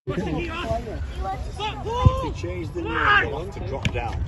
He changed the name, he'll have to drop down.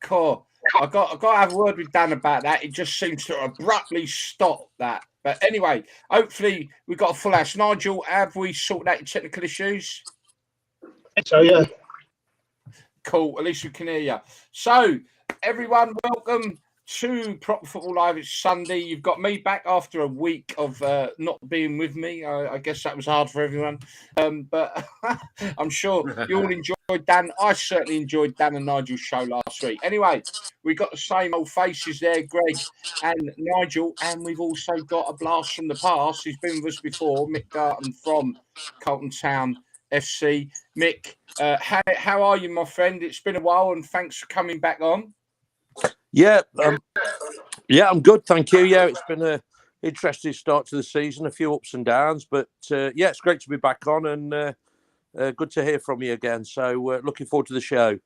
Cool. I've got to have a word with Dan about that. It just seems to abruptly stop that. But anyway, hopefully we've got a full house. Nigel, have we sorted out your technical issues? So, yeah. Cool. At least we can hear you. So, everyone, welcome to Proper Football Live. It's Sunday. You've got me back after a week of not being with me. I guess that was hard for everyone. But I'm sure you all enjoyed Dan. I certainly enjoyed Dan and Nigel's show last week. Anyway, we got the same old faces there, Greg and Nigel. And we've also got a blast from the past. He's been with us before, Mick Garton from Carlton Town FC. Mick, how are you, my friend? It's been a while, and thanks for coming back on. Yeah, I'm good, thank you. Yeah, it's been an interesting start to the season, a few ups and downs, but yeah, it's great to be back on, and good to hear from you again. So looking forward to the show.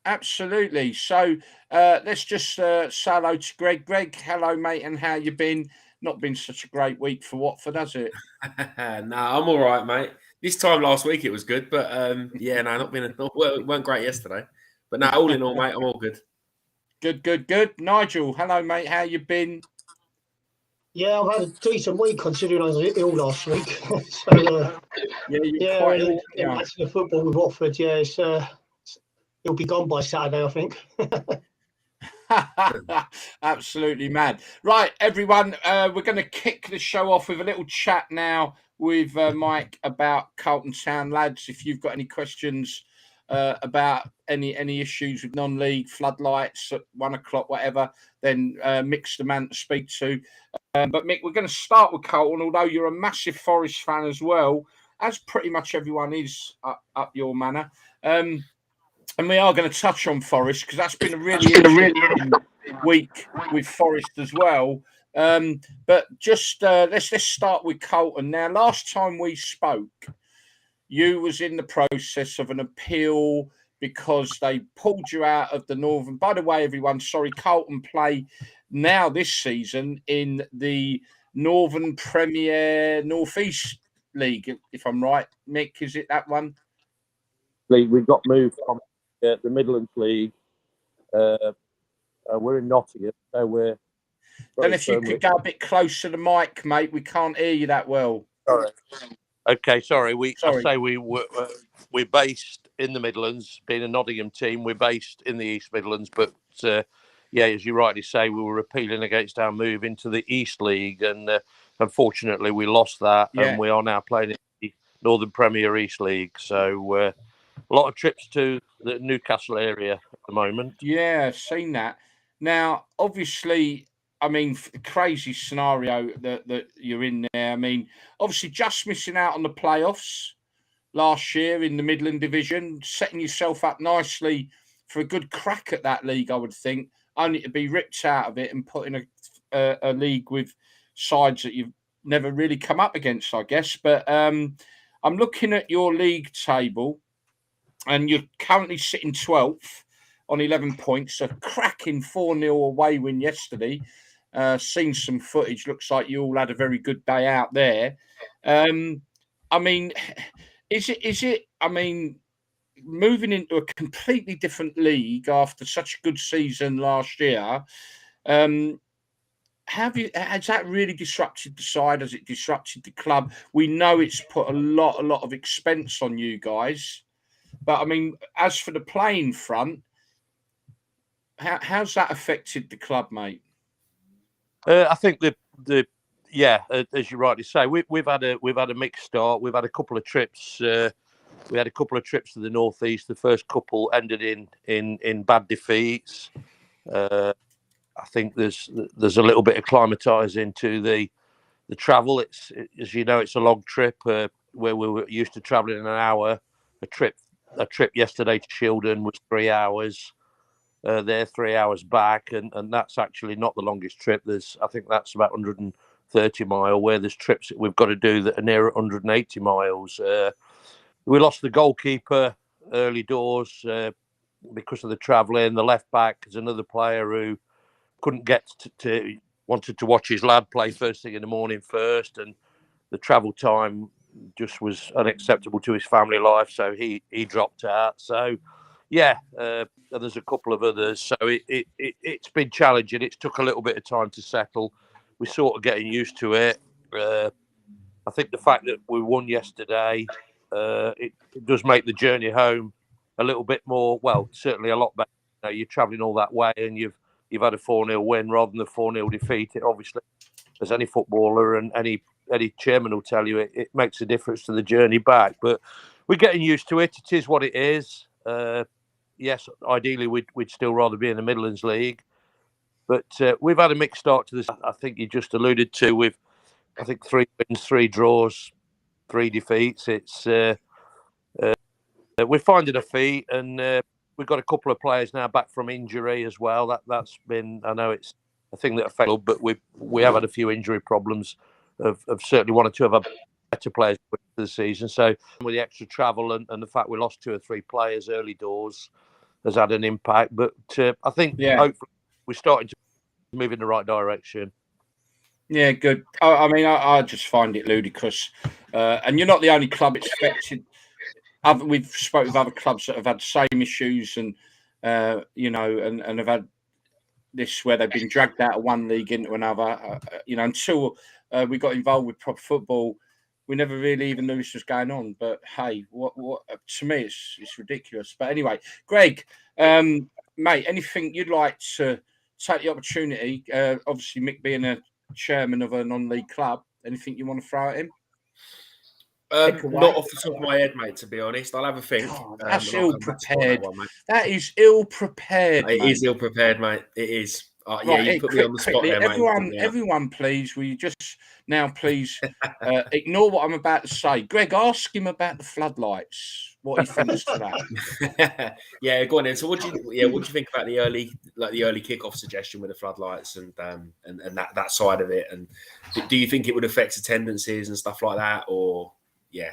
Absolutely. So let's just say hello to Greg. Greg, hello, mate, and how you been? Not been such a great week for Watford, has it? No, I'm all right, mate. This time last week it was good, but yeah, no, it weren't great yesterday. But no, all in all, mate, I'm all good. Good. Nigel, hello, mate. How you been? Yeah, I've had a decent week considering I was ill last week. So, yeah, quite ill. Getting back to the football with Watford, yeah, it'll be gone by Saturday, I think. Absolutely mad. Right, everyone, we're going to kick the show off with a little chat now with Mike about Carlton Town. Lads, if you've got any questions about any issues with non-league, floodlights at 1 o'clock, whatever, then Mick's the man to speak to. But Mick, we're going to start with Carlton, although you're a massive Forest fan as well, as pretty much everyone is up your manor. And we are going to touch on Forest because that's been a really interesting week with Forest as well. But just let's start with Carlton. Now, last time we spoke, you was in the process of an appeal because they pulled you out of the Northern. By the way, everyone, sorry, Carlton play now this season in the Northern Premier Northeast League, if I'm right. Mick, is it that one? We got moved from the Midlands League. We're in Nottingham, so we're. Then if you could go a bit closer to the mic, mate, we can't hear you that well. Sorry. Okay, sorry. We're based in the Midlands, being a Nottingham team. We're based in the East Midlands, but yeah, as you rightly say, we were appealing against our move into the East League, and unfortunately, we lost that, and we are now playing in the Northern Premier East League. So a lot of trips to the Newcastle area at the moment. Yeah, I've seen that. Now, obviously, I mean, crazy scenario that you're in there. I mean, obviously, just missing out on the playoffs last year in the Midland Division, setting yourself up nicely for a good crack at that league, I would think, only to be ripped out of it and put in a league with sides that you've never really come up against, I guess. But I'm looking at your league table, and you're currently sitting 12th on 11 points, a cracking 4-0 away win yesterday. Seen some footage. Looks like you all had a very good day out there. I mean, is it? I mean, moving into a completely different league after such a good season last year. has that really disrupted the side? Has it disrupted the club? We know it's put a lot of expense on you guys, but I mean, as for the playing front, how's that affected the club, mate? I think as you rightly say, we've had a mixed start. We've had a couple of trips. We had a couple of trips to the northeast. The first couple ended in bad defeats. I think there's a little bit of acclimatising to the travel. It's, as you know, it's a long trip where we were used to travelling an hour. A trip yesterday to Shildon was 3 hours. There 3 hours back, and that's actually not the longest trip. I think that's about 130 mile. Where there's trips that we've got to do that are near 180 miles. We lost the goalkeeper early doors because of the travelling. The left back is another player who couldn't get wanted to watch his lad play first thing in the morning first, and the travel time just was unacceptable to his family life, so he dropped out. So yeah, there's a couple of others. So it's been challenging. It's took a little bit of time to settle. We're sort of getting used to it. I think the fact that we won yesterday, it does make the journey home a little bit more, well, certainly a lot better. You know, you're travelling all that way and you've had a 4-0 win rather than a 4-0 defeat. It obviously, as any footballer and any chairman will tell you, it makes a difference to the journey back. But we're getting used to it. It is what it is. Yes, ideally we'd still rather be in the Midlands League. But we've had a mixed start to this. I think you just alluded to with, I think 3 wins, 3 draws, 3 defeats. It's we're finding a feet, and we've got a couple of players now back from injury as well. That's been, I know it's a thing that affects, but we have had a few injury problems of certainly 1 or 2 of our better players for the season. So with the extra travel and the fact we lost 2 or 3 players early doors has had an impact. But I think hopefully we're starting to move in the right direction. Yeah, good. I mean, I just find it ludicrous. And you're not the only club it's affected. We've spoken with other clubs that have had the same issues and, and have had this where they've been dragged out of one league into another. Until we got involved with prop football, we never really even knew this was going on. But hey, what to me, it's ridiculous. But anyway, Greg, mate, anything you'd like to take the opportunity? Obviously, Mick being a chairman of a non-league club, anything you want to throw at him? Not off the top of my head, mate, to be honest. I'll have a think. That's ill-prepared. That is ill-prepared. It is ill-prepared, mate. It is. Yeah, you put me on the spot there, mate. Everyone, please, will you just now please ignore what I'm about to say. Greg, ask him about the floodlights. What he thinks to that. Yeah, go on then. So what do you think about the early kickoff suggestion with the floodlights and that side of it? And do you think it would affect attendances and stuff like that, or yeah?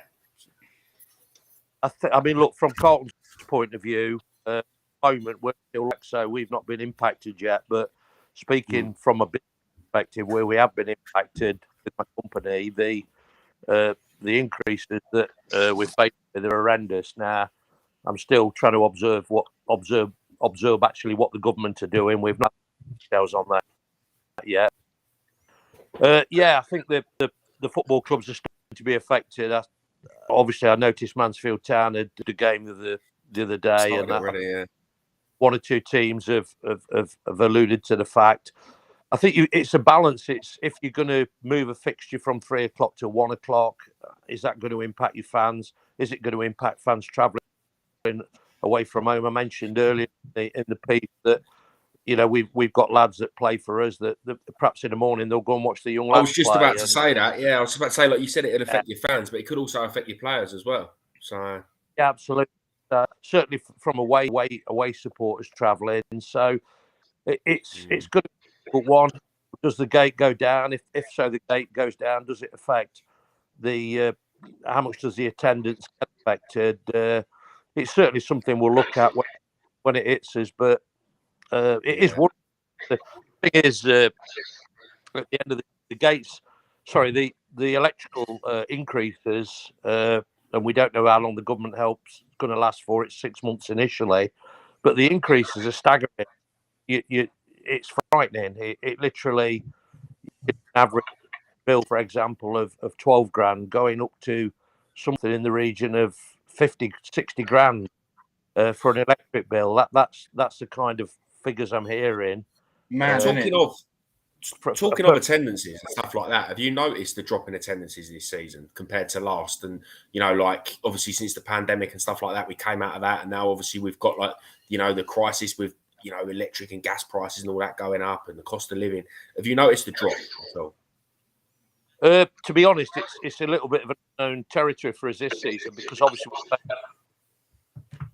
I mean, look, from Carlton's point of view, moment we're still so we've not been impacted yet. But speaking from a business perspective, where we have been impacted with my company, the increases that we've faced are horrendous. Now, I'm still trying to observe actually what the government are doing. We've not details on that yet. I think the football clubs are starting to be affected. Obviously, I noticed Mansfield Town had the game the other day, and 1 or 2 teams have alluded to the fact. I think it's a balance. It's if you're going to move a fixture from 3 o'clock to 1 o'clock, is that going to impact your fans? Is it going to impact fans travelling away from home? I mentioned earlier in the piece that we've got lads that play for us that perhaps in the morning they'll go and watch the young lads. I was just about to say that. Yeah, I was about to say, like you said, it'd affect your fans, but it could also affect your players as well. So yeah, absolutely. Certainly from away supporters travelling. So it's good. But one, does the gate go down? If so, the gate goes down. Does it affect the how much does the attendance get affected? It's certainly something we'll look at when it hits us. But it is one. The thing is, at the end of the gates, the electrical increases, and we don't know how long the government help's going to last for. It's 6 months initially, but the increases are staggering. It's frightening. It literally, average bill, for example, of 12 grand, going up to something in the region of 50, 60 grand for an electric bill. That's the kind of figures I'm hearing. Man, Talking of attendances and stuff like that, have you noticed the drop in attendances this season compared to last? And, you know, like, obviously since the pandemic and stuff like that, we came out of that. And now obviously we've got, like, you know, the crisis with, you know, electric and gas prices and all that going up and the cost of living. Have you noticed the drop? To be honest, it's a little bit of an unknown territory for us this season, because obviously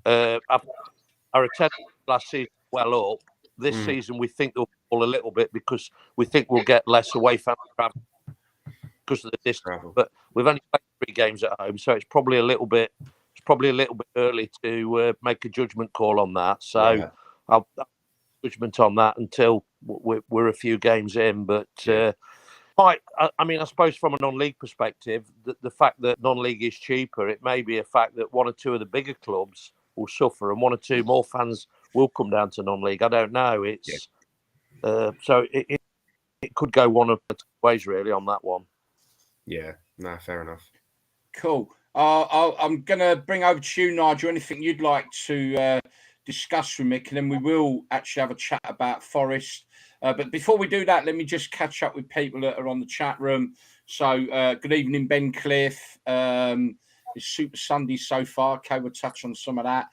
our attendance last season well up. This season we think they'll fall a little bit because we think we'll get less away fan travel because of the distance. But we've only played 3 games at home, so it's probably a little bit early to make a judgment call on that. So I'll judgment on that until we're a few games in. But I mean, I suppose from a non-league perspective, the fact that non-league is cheaper, it may be a fact that 1 or 2 of the bigger clubs will suffer and 1 or 2 more fans will come down to non-league. I don't know. It's so it could go one of 2 ways really on that one. Yeah, no, fair enough. Cool. I'm going to bring over to you, Nigel. Anything you'd like to discuss with Mick, and then we will actually have a chat about Forest. But before we do that, let me just catch up with people that are on the chat room. So good evening, Ben Cliff. It's Super Sunday so far. Okay, we'll touch on some of that.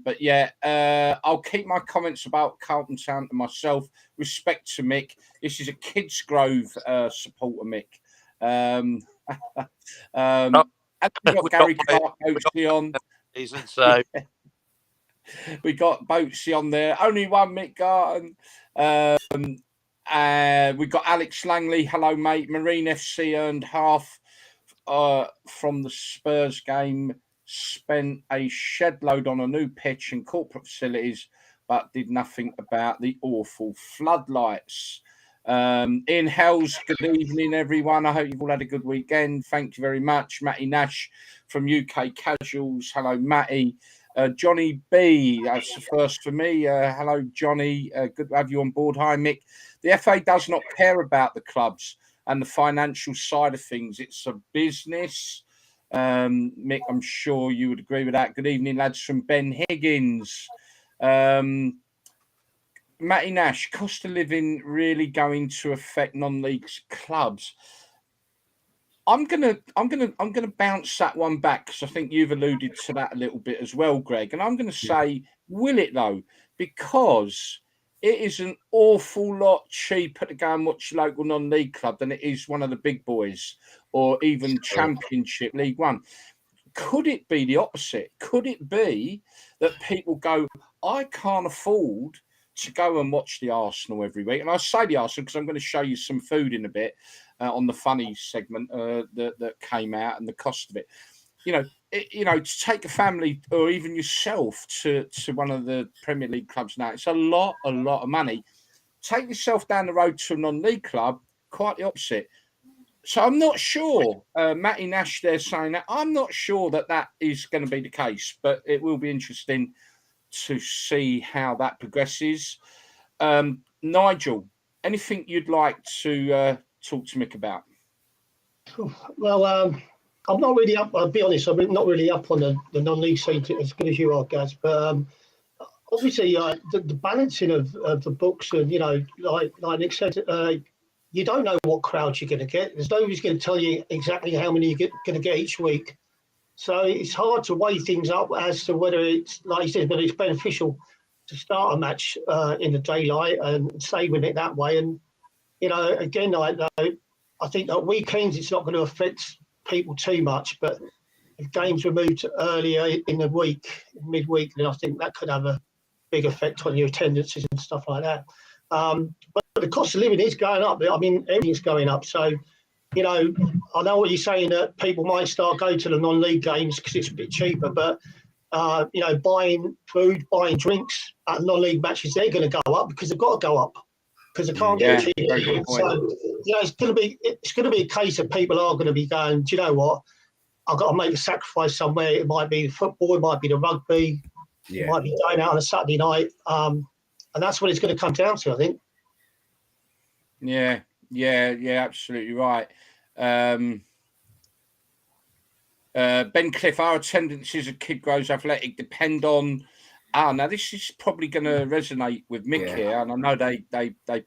But yeah, I'll keep my comments about Carlton Town to myself. Respect to Mick. This is a Kids Grove supporter, Mick. And we've got Gary Clark Boatsy on. So. We got Boatsy on there. Only one Mick Garton. We've got Alex Langley. Hello, mate. Marine FC earned half from the Spurs game. Spent a shed load on a new pitch and corporate facilities, but did nothing about the awful floodlights. Ian Hells, good evening, everyone. I hope you've all had a good weekend. Thank you very much. Matty Nash from UK Casuals. Hello, Matty. Johnny B, that's the first for me. Hello, Johnny. Good to have you on board. Hi, Mick. The FA does not care about the clubs and the financial side of things. It's a business. Mick, I'm sure you would agree with that. Good evening, lads, from Ben Higgins. Matty Nash, cost of living really going to affect non-league clubs? I'm gonna bounce that one back because I think you've alluded to that a little bit as well, Greg. And I'm gonna say, will it though? Because it is an awful lot cheaper to go and watch a local non-league club than it is one of the big boys or even Championship League One. Could it be the opposite? Could it be that people go, I can't afford to go and watch the Arsenal every week? And I say the Arsenal because I'm going to show you some food in a bit on the funny segment that came out and the cost of it. To take a family or even yourself to one of the Premier League clubs now, it's a lot of money. Take yourself down the road to a non-league club, quite the opposite. So I'm not sure, Matty Nash there saying that, I'm not sure that is going to be the case, but it will be interesting to see how that progresses. Nigel, anything you'd like to talk to Mick about? Well, I'm not really up. I'll be honest. I'm not really up on the non-league scene as good as you are, Gaz. But obviously, the balancing of the books, and like Nick said, you don't know what crowds you're going to get. There's nobody's going to tell you exactly how many you're going to get each week. So it's hard to weigh things up as to whether it's, like you said, whether it's beneficial to start a match in the daylight and saving it that way. And again, I think that weekends it's not going to affect people too much, but if games were moved earlier in the week, midweek, then I think that could have a big effect on your attendances and stuff like that. But the cost of living is going up. I mean, everything's going up. So, I know what you're saying, that people might start going to the non-league games because it's a bit cheaper, but buying food, buying drinks at non-league matches, they're going to go up because they've got to go up because they can't get cheaper. So, it's going to be a case of people are going to be going, do you know what? I've got to make a sacrifice somewhere. It might be the football, it might be the rugby, it might be going out on a Saturday night. And that's what it's going to come down to, I think. Yeah. Yeah, absolutely right. Ben Cliff, our attendances as kid grows athletic depend on. Now this is probably going to resonate with Mick here, and I know they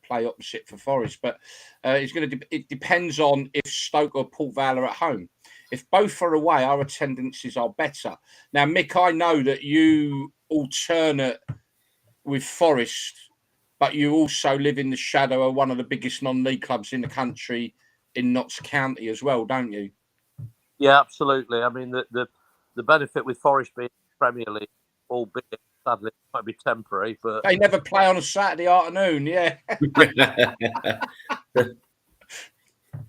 play opposite for Forest, but it depends on if Stoke or Port Vale are at home. If both are away, our attendances are better. Now, Mick, I know that you alternate with Forest, but you also live in the shadow of one of the biggest non-league clubs in the country in Notts County as well, don't you? Yeah, absolutely. I mean, the benefit with Forest being Premier League, albeit sadly it might be temporary, but they never play on a Saturday afternoon. Yeah.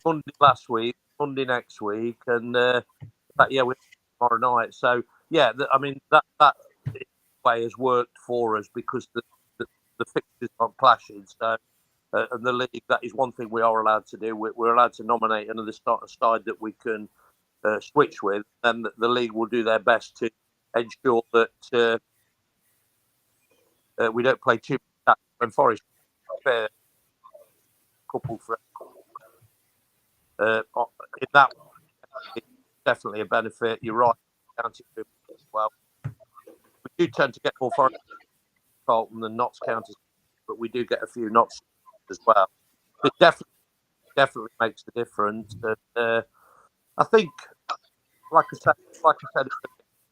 Monday last week, Monday next week, and we're tomorrow night. So yeah, I mean that way has worked for us because the fixtures aren't clashing. So and the league, that is one thing we are allowed to do. We're allowed to nominate another side that we can switch with, and the league will do their best to ensure that we don't play too much when Forest fair couple for in that it's definitely a benefit. You're right, County as well. We do tend to get more Forest Carlton than Notts County, but we do get a few Notts as well. It definitely makes the difference. And I think, like I said,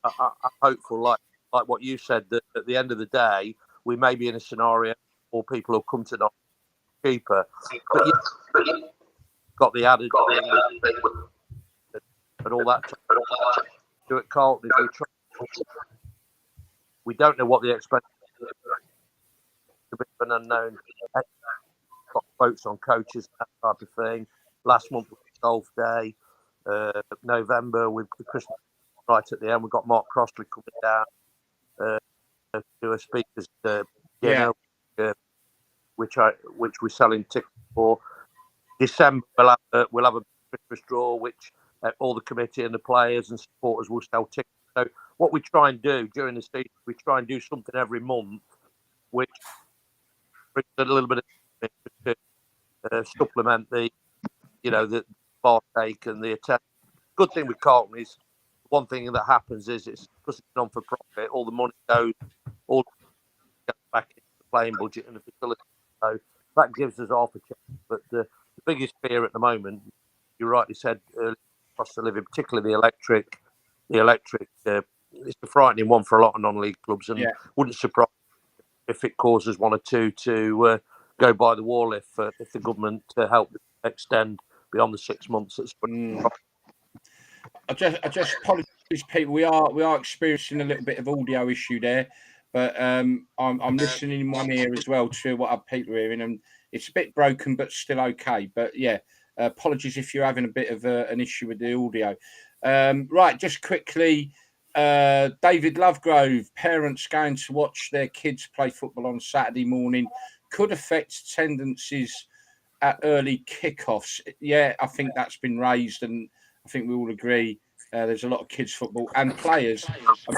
I'm hopeful, like what you said, that at the end of the day, we may be in a scenario where people will come to Notts cheaper. But you got the added thing and all that. Do at Carlton is we don't know what the expense is. It's a bit of an unknown. Got quotes on coaches, that type of thing. Last month was golf day. November with the Christmas right at the end, we've got Mark Crossley coming down to do a speakers dinner, which we're selling tickets for. December we'll have a Christmas draw, which all the committee and the players and supporters will sell tickets. So what we try and do during the season, we try and do something every month, which brings a little bit of to supplement the partake and the attendance. Good thing with Carlton is one thing that happens is it's because it's non for profit. All the money goes back into the playing budget and the facility. So that gives us half a chance. But the biggest fear at the moment, you rightly said, cost of living, particularly the electric. It's a frightening one for a lot of non-league clubs, and wouldn't surprise if it causes one or two to go by the wall if the government help extend beyond the 6 months. I just apologise, people. We are experiencing a little bit of audio issue there, but I'm listening in one ear as well to what other people are hearing, and it's a bit broken, but still okay. But yeah, apologies if you're having a bit of an issue with the audio. Right, just quickly, David Lovegrove, parents going to watch their kids play football on Saturday morning could affect attendances at early kickoffs. Yeah, I think that's been raised, and I think we all agree there's a lot of kids football and players. I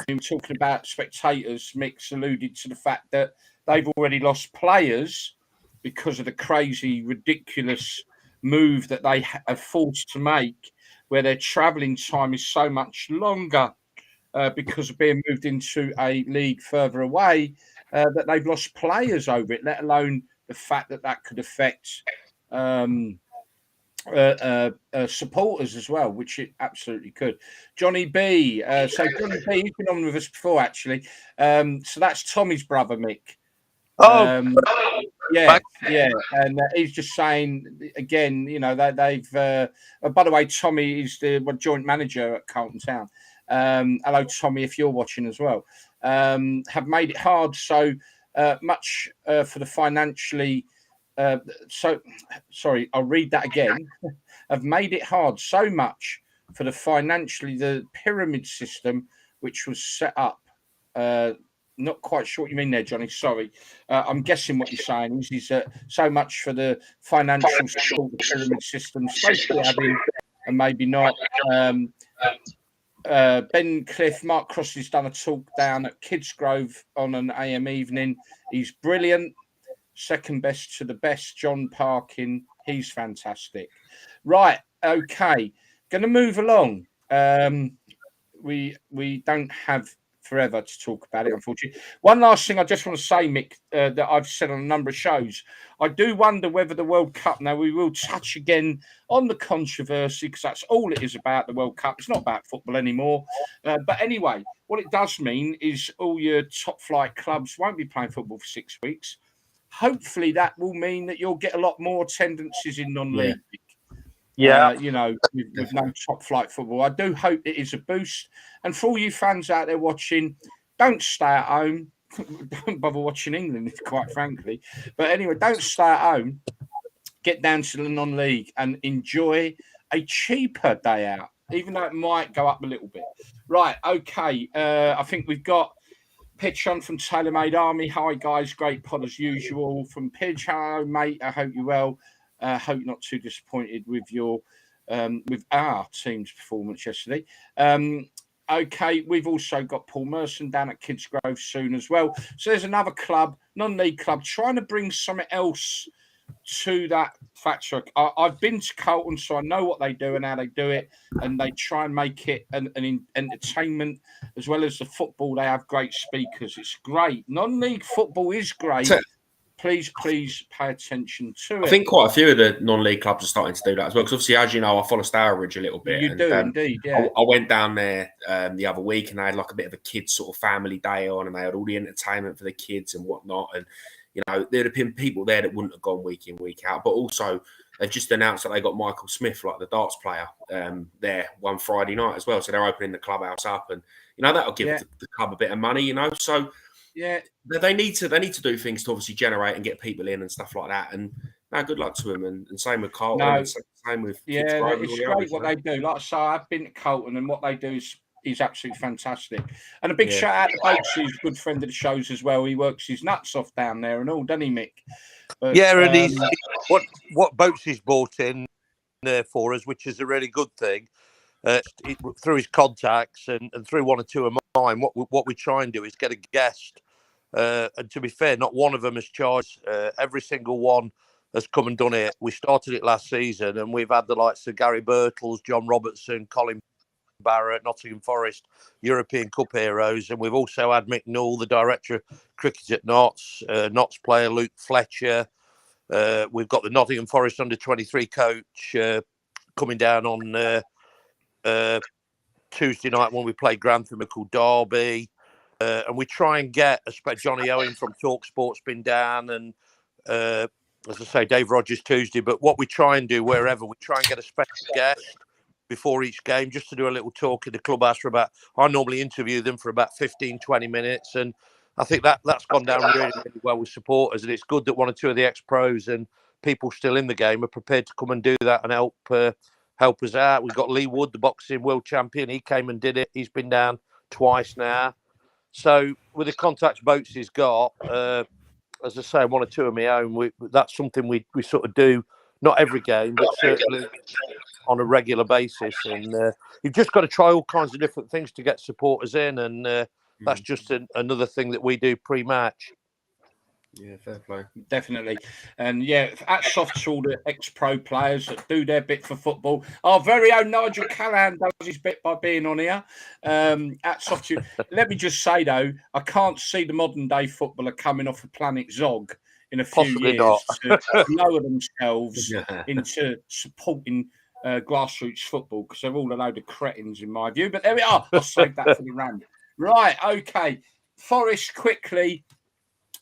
mean, we're talking about spectators. Mick's alluded to the fact that they've already lost players because of the crazy, ridiculous move that they are forced to make, where their travelling time is so much longer because of being moved into a league further away, that they've lost players over it, let alone the fact that could affect supporters as well, which it absolutely could. Johnny B. So Johnny B, he's been on with us before, actually. So that's Tommy's brother, Mick. Yeah, and he's just saying again, they've. By the way, Tommy is the joint manager at Carlton Town. Hello, Tommy, if you're watching as well. Have made it hard so much for the financially. Sorry, I'll read that again. Have made it hard so much for the pyramid system which was set up. Not quite sure what you mean there, Johnny. Sorry. I'm guessing what you're saying is so much for the financial support the pyramid system supposed to be having, and maybe not. Ben Cliff, Mark Crossley's done a talk down at Kidsgrove on an AM evening. He's brilliant. Second best to the best, John Parkin. He's fantastic. Right, okay. Going to move along. We don't have forever to talk about it, unfortunately. One last thing I just want to say, Mick, that I've said on a number of shows. I do wonder whether the World Cup, now we will touch again on the controversy, because that's all it is about, the World Cup. It's not about football anymore. But anyway, what it does mean is all your top flight clubs won't be playing football for 6 weeks. Hopefully that will mean that you'll get a lot more attendances in non-league. Yeah. With no top flight football. I do hope it is a boost. And for all you fans out there watching, don't stay at home. Don't bother watching England, quite frankly. But anyway, don't stay at home. Get down to the non-league and enjoy a cheaper day out, even though it might go up a little bit. Right, okay. I think we've got Pitch on from TaylorMade Army. Hi, guys. Great pod as usual. From Pidge. Hello, mate. I hope you're well. Hope you're not too disappointed with with our team's performance yesterday. Okay, we've also got Paul Merson down at Kidsgrove soon as well. So there's another club, non-league club, trying to bring something else to that factor. I've been to Carlton, so I know what they do and how they do it, and they try and make it an entertainment as well as the football. They have great speakers. It's great. Non-league football is great. Please pay attention to it. I think quite a few of the non-league clubs are starting to do that as well. Because obviously, as you know, I follow Stourbridge a little bit. You do indeed, yeah. I went down there the other week and they had like a bit of a kids sort of family day on, and they had all the entertainment for the kids and whatnot. And you know, there'd have been people there that wouldn't have gone week in, week out. But also, they've just announced that they got Michael Smith, like the darts player, there one Friday night as well. So they're opening the clubhouse up, and you know that'll give the club a bit of money. You know, so. Yeah, they need to do things to obviously generate and get people in and stuff like that. And now, good luck to them. And same with Carlton. And same with it's great what they do. Like I say, I've been to Carlton, and what they do is absolutely fantastic. And a big shout out to Boats, who's a good friend of the shows as well. He works his nuts off down there and all, doesn't he, Mick? But, and he's what Boats he's brought in there for us, which is a really good thing. Through his contacts and through one or two of mine, what we try and do is get a guest. And to be fair, not one of them has charged. Every single one has come and done it. We started it last season, and we've had the likes of Gary Birtles, John Robertson, Colin Barrett, Nottingham Forest, European Cup heroes, and we've also had Mick Newell, the director of cricket at Notts, Notts player Luke Fletcher. We've got the Nottingham Forest under-23 coach coming down on Tuesday night when we play Grantham called Derby. And we try and get, Johnny Owen from TalkSport's been down, and as I say, Dave Rogers Tuesday. But what we try and do wherever, we try and get a special guest before each game just to do a little talk in the clubhouse for about, I normally interview them for about 15, 20 minutes. And I think that's gone down really, really well with supporters. And it's good that one or two of the ex-pros and people still in the game are prepared to come and do that and help us out. We've got Lee Wood, the boxing world champion. He came and did it. He's been down twice now. So with the contacts Boats he's got, as I say, one or two of my own, that's something we sort of do, not every game, but certainly on a regular basis. And you've just got to try all kinds of different things to get supporters in. And that's just another thing that we do pre-match. Yeah, fair play. Definitely. And hats off to all the ex-pro players that do their bit for football. Our very own Nigel Callahan does his bit by being on here. Hats off to you. Let me just say, though, I can't see the modern-day footballer coming off of Planet Zog in a few Possibly years not. to lower themselves into supporting grassroots football, because they're all a load of cretins, in my view. But there we are. I'll save that for the rant. Right, okay. Forest, quickly.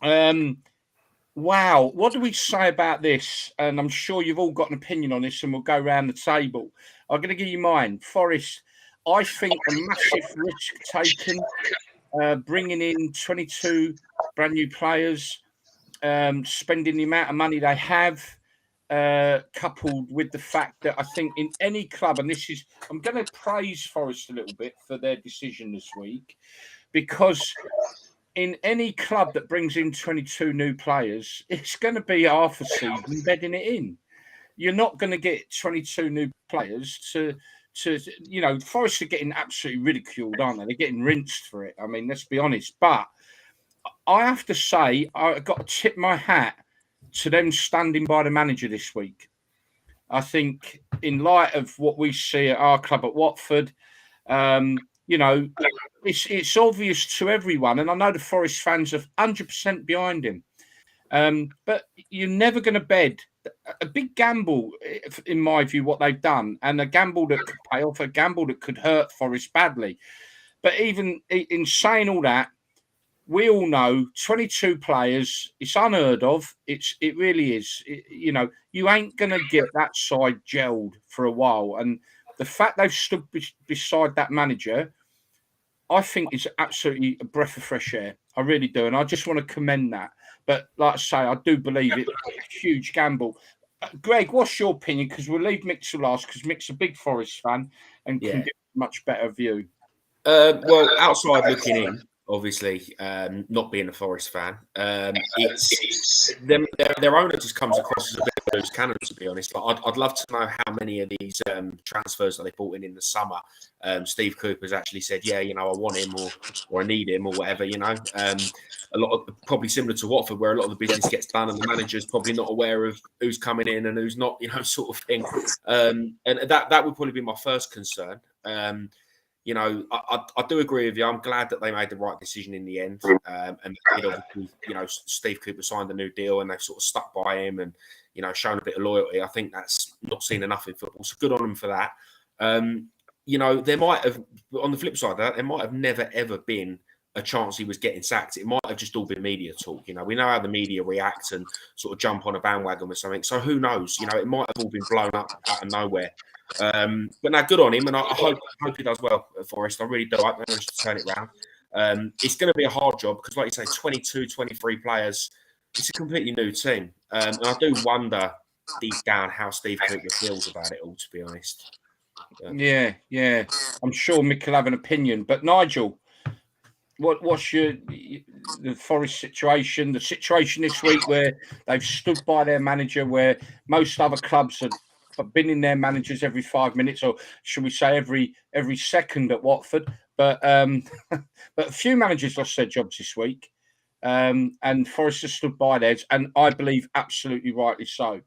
Wow, what do we say about this? And I'm sure you've all got an opinion on this, and we'll go around the table. I'm going to give you mine. Forest, I think a massive risk taken, bringing in 22 brand new players, spending the amount of money they have, coupled with the fact that I think in any club, and this is, I'm going to praise Forest a little bit for their decision this week, because in any club that brings in 22 new players, it's going to be half a season bedding it in. You're not going to get 22 new players to Forest are getting absolutely ridiculed, aren't they? They're getting rinsed for it. I mean, let's be honest. But I have to say, I've got to tip my hat to them standing by the manager this week. I think in light of what we see at our club at Watford, you know, it's obvious to everyone, and I know the Forest fans are 100% behind him. But you're never going to bet a big gamble, in my view, what they've done, and a gamble that could pay off, a gamble that could hurt Forest badly. But even in saying all that, we all know 22 players, it's unheard of. It really is. You know, you ain't going to get that side gelled for a while. And the fact they've stood beside that manager, I think is absolutely a breath of fresh air. I really do. And I just want to commend that. But like I say, I do believe it's a huge gamble. Greg, what's your opinion? Because we'll leave Mick to last, because Mick's a big Forest fan and can give a much better view. Well, outside looking in, obviously, not being a Forest fan, it's their owner just comes across as a bit of a loose cannon, to be honest. But I'd love to know how many of these transfers that they brought in the summer, Steve Cooper's actually said, yeah, you know, I want him or I need him or whatever, you know. A lot of probably similar to Watford, where a lot of the business gets done and the manager's probably not aware of who's coming in and who's not, you know, sort of thing. And that would probably be my first concern. You know, I do agree with you. I'm glad that they made the right decision in the end. And obviously, you know, Steve Cooper signed a new deal and they've sort of stuck by him and, you know, shown a bit of loyalty. I think that's not seen enough in football. So good on them for that. You know, there might have, on the flip side of that, there might have never, ever been a chance he was getting sacked. It might have just all been media talk. You know, we know how the media react and sort of jump on a bandwagon with something. So who knows? You know, it might have all been blown up out of nowhere. But now, good on him, and I hope he does well at Forest. I really do. I managed to turn it around. It's going to be a hard job because, like you say, 22, 23 players. It's a completely new team, and I do wonder deep down how Steve Cooper feels about it all. To be honest. Yeah. I'm sure Mick will have an opinion, but Nigel, what's the Forest situation? The situation this week where they've stood by their manager, where most other clubs have been in their managers every 5 minutes, or should we say every second at Watford? But but a few managers lost their jobs this week, and Forest has stood by theirs, and I believe absolutely rightly so.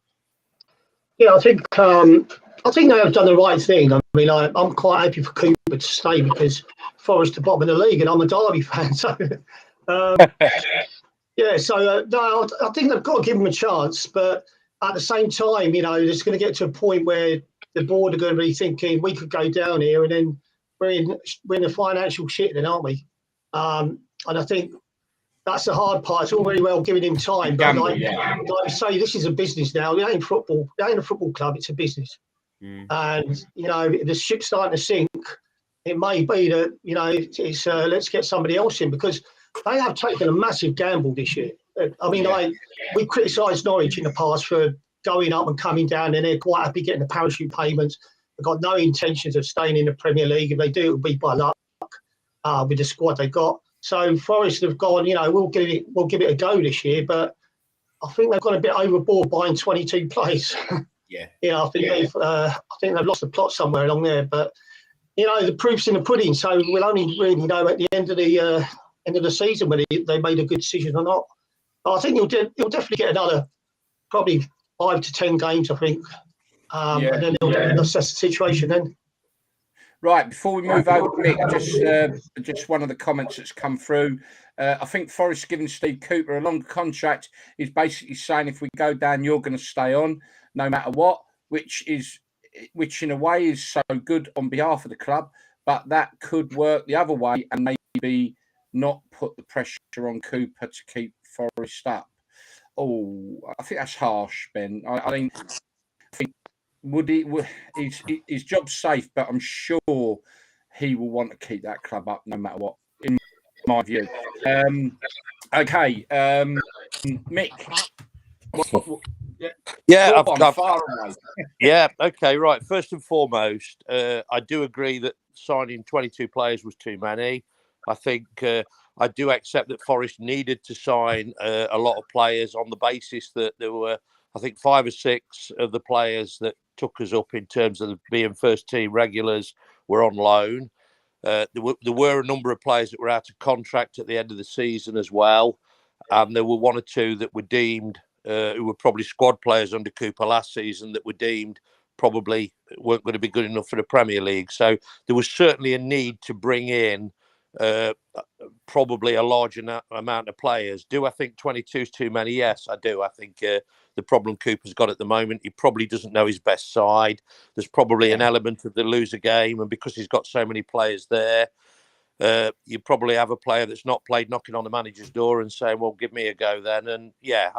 Yeah, I think they have done the right thing. I mean, I'm quite happy for Cooper to stay because Forest are bottom of the league, and I'm a Derby fan. So, yeah. So no, I think they've got to give him a chance. But at the same time, you know, it's going to get to a point where the board are going to be thinking we could go down here, and then we're in the financial shit, then, aren't we? And I think that's the hard part. It's all very well giving him time, but like I say, this is a business now. It ain't football. It ain't a football club. It's a business. And you know, if the ship's starting to sink, it may be that, you know, it's let's get somebody else in, because they have taken a massive gamble this year. I mean, we criticised Norwich in the past for going up and coming down, and they're quite happy getting the parachute payments. They've got no intentions of staying in the Premier League. If they do, it'll be by luck with the squad they've got. So Forest have gone, you know, we'll give it a go this year, but I think they've gone a bit overboard buying 22 players. Yeah. You know, I think they've lost the plot somewhere along there. But you know, the proof's in the pudding. So we'll only really know at the end of the season whether they made a good decision or not. But I think he'll definitely get another probably 5 to 10 games, I think, and then he'll assess the situation then. Right, before we move over, Mick, just one of the comments that's come through. I think Forest giving Steve Cooper a longer contract is basically saying if we go down, you're going to stay on no matter what, which in a way is so good on behalf of the club, but that could work the other way and maybe not put the pressure on Cooper to keep Forest up. Oh, I think that's harsh, Ben. I think his job's safe, but I'm sure he will want to keep that club up no matter what, in my view. Okay, Mick. Okay, right. First and foremost, I do agree that signing 22 players was too many. I think I do accept that Forest needed to sign a lot of players on the basis that there were, I think, 5 or 6 of the players that took us up in terms of being first team regulars were on loan. There were a number of players that were out of contract at the end of the season as well. And there were 1 or 2 that were deemed who were probably squad players under Cooper last season that were deemed probably weren't going to be good enough for the Premier League. So there was certainly a need to bring in probably a large amount of players. Do I think 22 is too many? Yes, I do. I think the problem Cooper's got at the moment, he probably doesn't know his best side. There's probably an element of the loser game, and because he's got so many players there, you probably have a player that's not played knocking on the manager's door and saying, well, give me a go then. And yeah,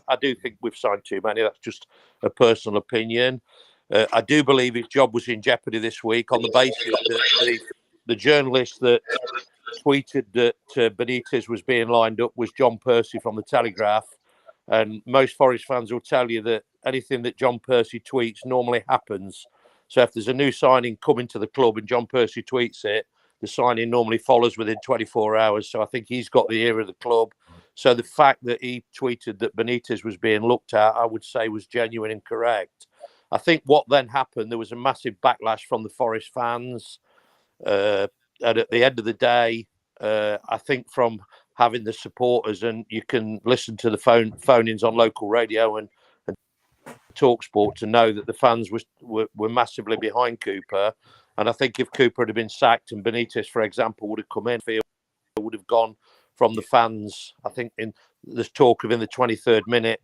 I do think we've signed too many. That's just a personal opinion. I do believe his job was in jeopardy this week on the basis that the journalist that tweeted that Benitez was being lined up was John Percy from the Telegraph. And most Forest fans will tell you that anything that John Percy tweets normally happens. So if there's a new signing coming to the club and John Percy tweets it, the signing normally follows within 24 hours. So I think he's got the ear of the club. So the fact that he tweeted that Benitez was being looked at, I would say was genuine and correct. I think what then happened, there was a massive backlash from the Forest fans. And at the end of the day, I think from having the supporters, and you can listen to the phone-ins on local radio and talk sport to know that the fans were massively behind Cooper. And I think if Cooper had been sacked and Benitez, for example, would have come in, would have gone from the fans. I think there's talk of in the 23rd minute,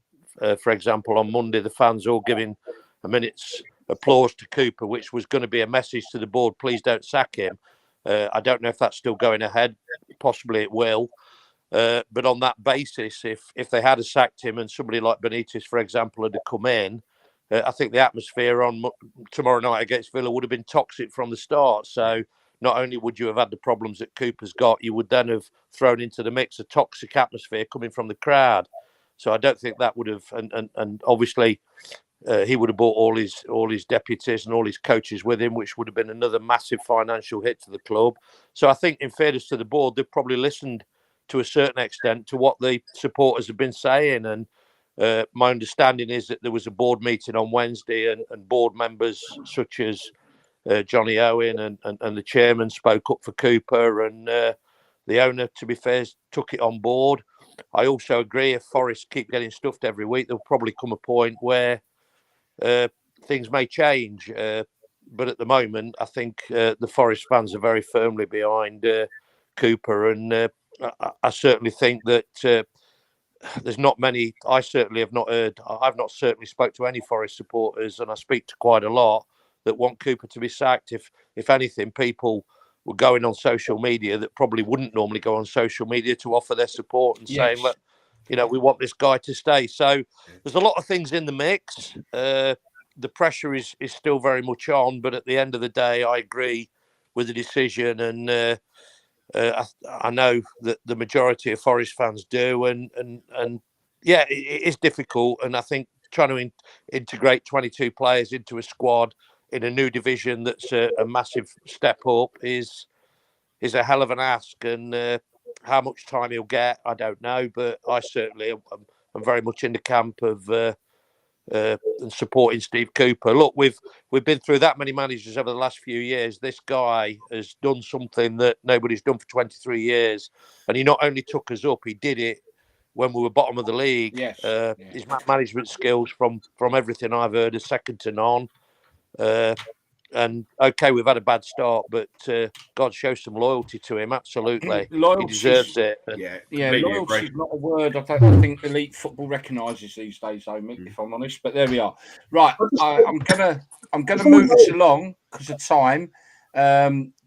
for example, on Monday, the fans all giving a minute's applause to Cooper, which was going to be a message to the board, please don't sack him. I don't know if that's still going ahead. Possibly it will. But on that basis, if they had sacked him and somebody like Benitez, for example, had come in, I think the atmosphere on tomorrow night against Villa would have been toxic from the start. So not only would you have had the problems that Cooper's got, you would then have thrown into the mix a toxic atmosphere coming from the crowd. So I don't think that would have, and obviously he would have bought all his deputies and all his coaches with him, which would have been another massive financial hit to the club. So I think, in fairness to the board, they've probably listened to a certain extent to what the supporters have been saying. And my understanding is that there was a board meeting on Wednesday, and board members such as Johnny Owen and the chairman spoke up for Cooper, and the owner, to be fair, took it on board. I also agree if Forest keep getting stuffed every week, there'll probably come a point where things may change. But at the moment, I think the Forest fans are very firmly behind Cooper, and I certainly think that there's not many. I certainly have not heard. I've not certainly spoke to any Forest supporters, and I speak to quite a lot that want Cooper to be sacked. If anything, people were going on social media that probably wouldn't normally go on social media to offer their support and saying, look, we want this guy to stay. So there's a lot of things in the mix. The pressure is still very much on, but at the end of the day, I agree with the decision, and I know that the majority of Forest fans do, and yeah, it is difficult. And I think trying to integrate 22 players into a squad in a new division that's a massive step up is a hell of an ask. And how much time he'll get, I don't know, but I certainly am very much in the camp of and supporting Steve Cooper. Look, we've been through that many managers over the last few years. This guy has done something that nobody's done for 23 years, and he not only took us up, he did it when we were bottom of the league. His management skills, from everything I've heard, are second to none. And okay, we've had a bad start, but God, show some loyalty to him. Absolutely, he deserves it. Loyalty is not a word I think elite football recognises these days, though, Mick, if I'm honest. But there we are. Right, I'm gonna move us along because of time.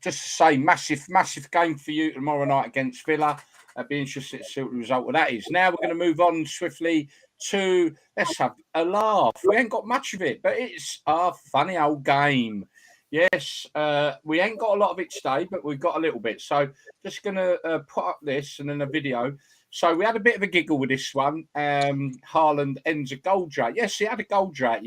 Just to say, massive game for you tomorrow night against Villa. I'd be interested to see what the result of that is. Now we're going to move on swiftly to, let's have a laugh. We ain't got much of it, but it's a funny old game. Yes, we ain't got a lot of it today, but we've got a little bit. So just going to put up this and then a video. So we had a bit of a giggle with this one. Haaland ends a goal drought. Yes, he had a goal drought,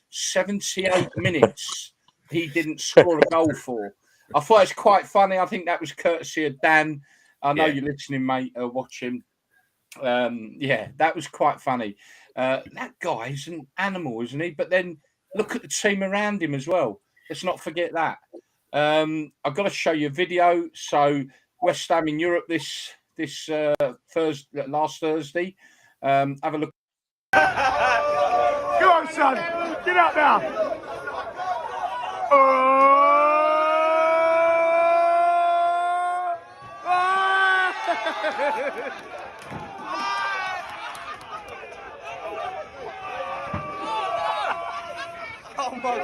78 minutes he didn't score a goal for. I thought it's quite funny. I think that was courtesy of Dan. I know you're listening, mate, watching. That was quite funny. That guy is an animal, isn't he? But then look at the team around him as well. Let's not forget that. I've got to show you a video. So West Ham in Europe this last Thursday. Have a look. Come on, son. Get up now. Oh my God.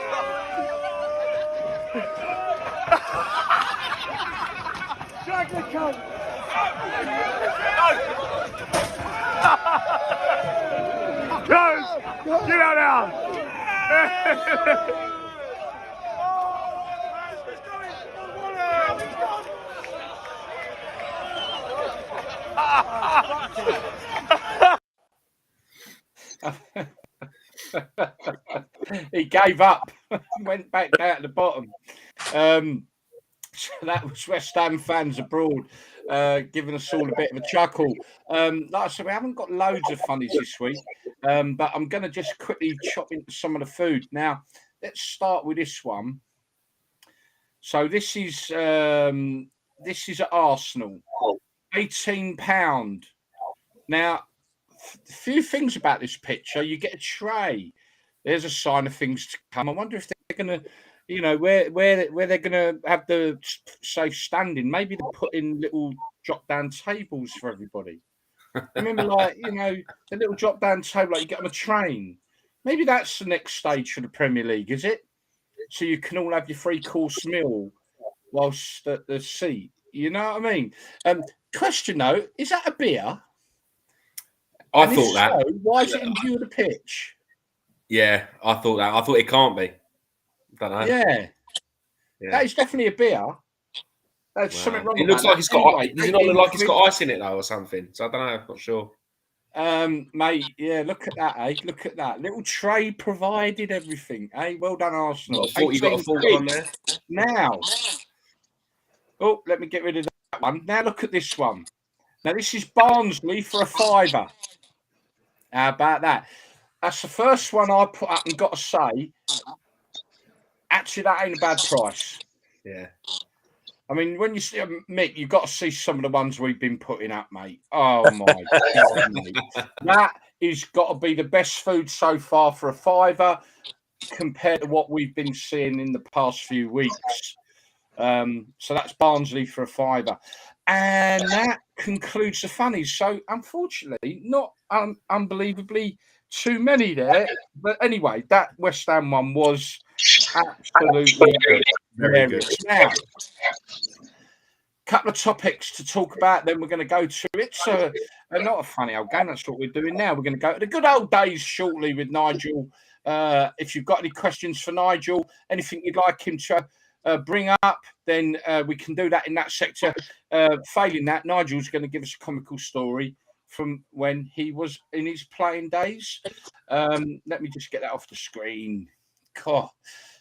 Drag the coat. Go. Get out now. He gave up, went back down at the bottom. So that was West Ham fans abroad, giving us all a bit of a chuckle. Like I said, we haven't got loads of funnies this week, but I'm going to just quickly chop into some of the food. Now, let's start with this one. So this is at Arsenal, £18. Now, a few things about this picture. You get a tray. There's a sign of things to come. I wonder if they're going to, you know, where they're going to have the safe standing. Maybe they're putting little drop-down tables for everybody. Remember, like, you know, the little drop-down table like you get on a train. Maybe that's the next stage for the Premier League, is it? So you can all have your three-course meal whilst at the seat. You know what I mean? Question, though, is that a beer? I thought that. So, why is it in view of the pitch? Yeah, I thought that. I thought it can't be. Don't know. Yeah. That is definitely a beer. There's something wrong. It looks like it's got. Does it not look like it's got ice in it though, or something? So I don't know. I'm not sure. Mate, yeah. Look at that, eh? Look at that little tray provided. Everything, eh? Well done, Arsenal. I thought you got a fault on there. Now, oh, let me get rid of that one. Now look at this one. Now this is Barnsley for a £5. How about that? That's the first one I put up and got to say, actually, that ain't a bad price. Yeah. I mean, when you see Mick, you've got to see some of the ones we've been putting up, mate. Oh, my God, mate. That is got to be the best food so far for a £5 compared to what we've been seeing in the past few weeks. So that's Barnsley for a £5. And that concludes the funnies. So, unfortunately, not unbelievably too many there. But anyway, that West Ham one was absolutely very good. Now, couple of topics to talk about, then we're going to go to it's not a funny old game. That's what we're doing now. We're going to go to the good old days shortly with Nigel. If you've got any questions for Nigel, anything you'd like him to bring up, then we can do that in that sector. Failing that, Nigel's going to give us a comical story from when he was in his playing days. Let me just get that off the screen. God,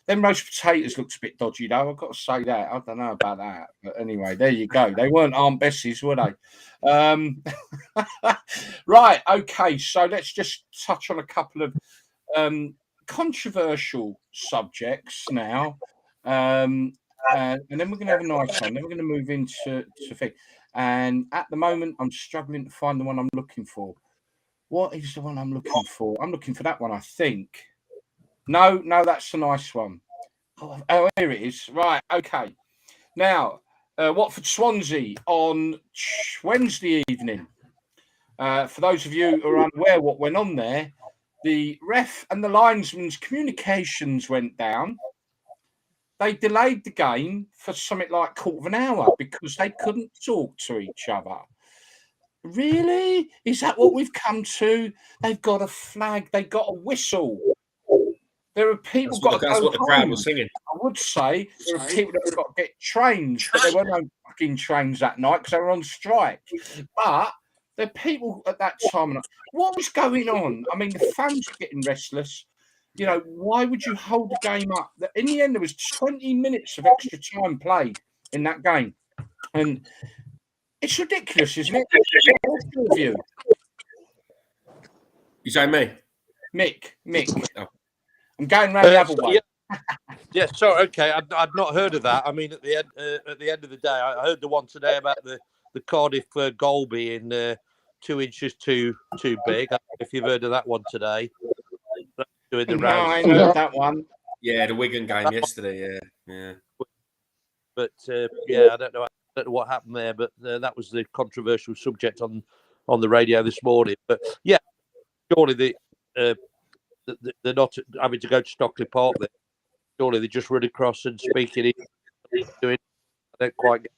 them roast potatoes looks a bit dodgy, though. I've got to say that. I don't know about that. But anyway, there you go. They weren't Aunt Bessie's, were they? Right, okay. So let's just touch on a couple of controversial subjects now. And then we're going to have a nice one. Then we're going to move into thing. And at the moment, I'm struggling to find the one I'm looking for. What is the one I'm looking for? I'm looking for that one, I think. No, that's a nice one. Oh, here it is. Right, okay. Now, Watford Swansea on Wednesday evening. For those of you who are unaware what went on there, the ref and the linesman's communications went down. They delayed the game for something like a quarter of an hour because they couldn't talk to each other. Really? Is that what we've come to? They've got a flag. They've got a whistle. There are people That's what the crowd was singing. I would say there are people that have got to get trains, but there were no fucking trains that night because they were on strike. But there are people at that time. What was going on? I mean, the fans were getting restless. You know, why would you hold the game up? In the end, there was 20 minutes of extra time played in that game. And it's ridiculous, isn't it? What's your view? You say me? Mick. Oh. I'm going round the other way. Yeah, sorry, okay. I'd not heard of that. I mean, at the end of the day, I heard the one today about the Cardiff goal being 2 inches too big. I don't know if you've heard of that one today. Doing the No, rounds. I ain't heard that one. Yeah, the Wigan game yesterday. Yeah. But yeah, I don't know what happened there, but that was the controversial subject on the radio this morning. But yeah, surely they're not having to go to Stockley Park. There, surely they just run across and speaking. Doing, I don't quite get